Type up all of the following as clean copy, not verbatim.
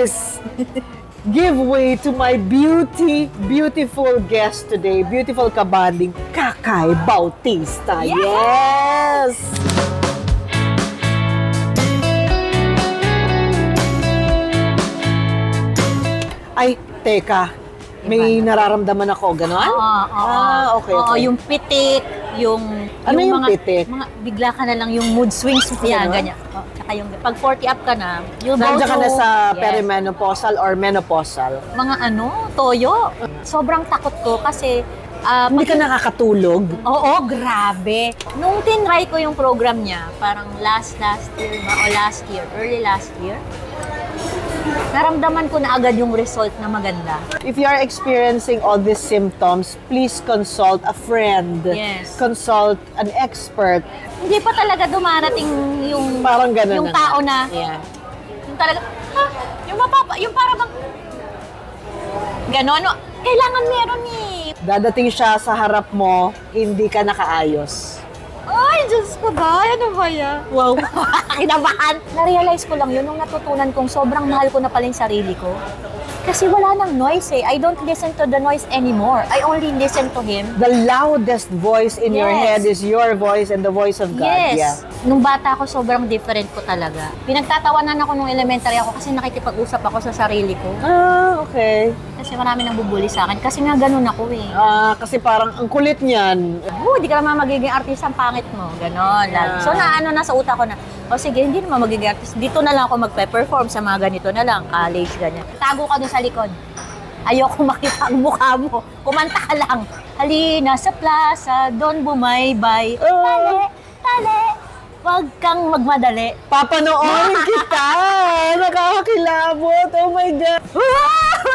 please give way to my beautiful guest today, beautiful kabanding, Kakay Bautista. Yes! Ay, teka. May nararamdaman ako, gano'n? Oo, okay. yung pitik, yung... Ano yung mga, pitik? bigla ka na lang yung mood swings. Yan, Ganon? ganyan. Tsaka yung, pag 40 up ka na, you'll go Nandiyan ka na sa yes, perimenopausal or menopausal? mga toyo. Sobrang takot ko kasi... Hindi ka nakakatulog? Oo, grabe. Nung tinry ko yung program niya, parang last year, early last year, naramdaman ko na agad yung result na maganda. If you are experiencing all these symptoms, please consult a friend. Yes. Consult an expert. Hindi pa talaga dumarating yung Parang ganun yung na tao nga. na Yeah. yung talaga yung para bang gano'n. Kailangan meron eh. Dadating siya sa harap mo, hindi ka nakaayos. Ay, Diyos ko ba? Ano ba yan? Wow. Kinabahan. Na-realize ko lang yun nung natutunan kong sobrang mahal ko na pala yung sarili ko. Kasi wala nang noise eh. I don't listen to the noise anymore. I only listen to him. The loudest voice in your Yes. head is your voice and the voice of God. Yes. Yeah. Nung bata ako, sobrang different ko talaga. Pinagtatawanan ako nung elementary ako kasi nakikipag-usap ako sa sarili ko. Ah, okay. Kasi marami nang bubuli sa akin. Kasi nga ganun ako eh. Kasi parang ang kulit niyan. Di ka naman magiging artist, ang pangit mo. Ganon. Yeah. So nasa utak ko na, sige, hindi naman magiging artist. Dito na lang ako magpe-perform sa mga ganito na lang, college, ganyan. Tago ka dun sa likod. Ayoko makita ang mukha mo. Kumanta ka lang. Halina sa plaza, doon bumaybay. Tali, wag kang magmadali. Papanoorin kita! Nakakakilabot! Oh my God!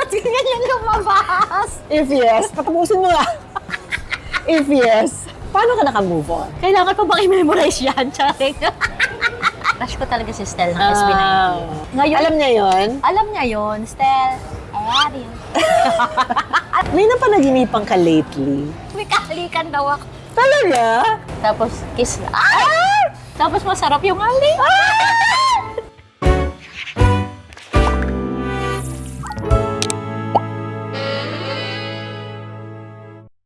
Tingnan yung lumabas. If yes, patapusin mo nga. If yes, paano ka naka-move on? Kailangan pa bang i-memorize yan? Charing. Crush ko talaga si Stel ng SB19. Ngayon, Alam niya yon? Alam niya yun, Stel. I love you. May napanaginipan ka lately? May kahalikan daw ako. Talaga? Tapos, kiss. Tapos masarap yung halik.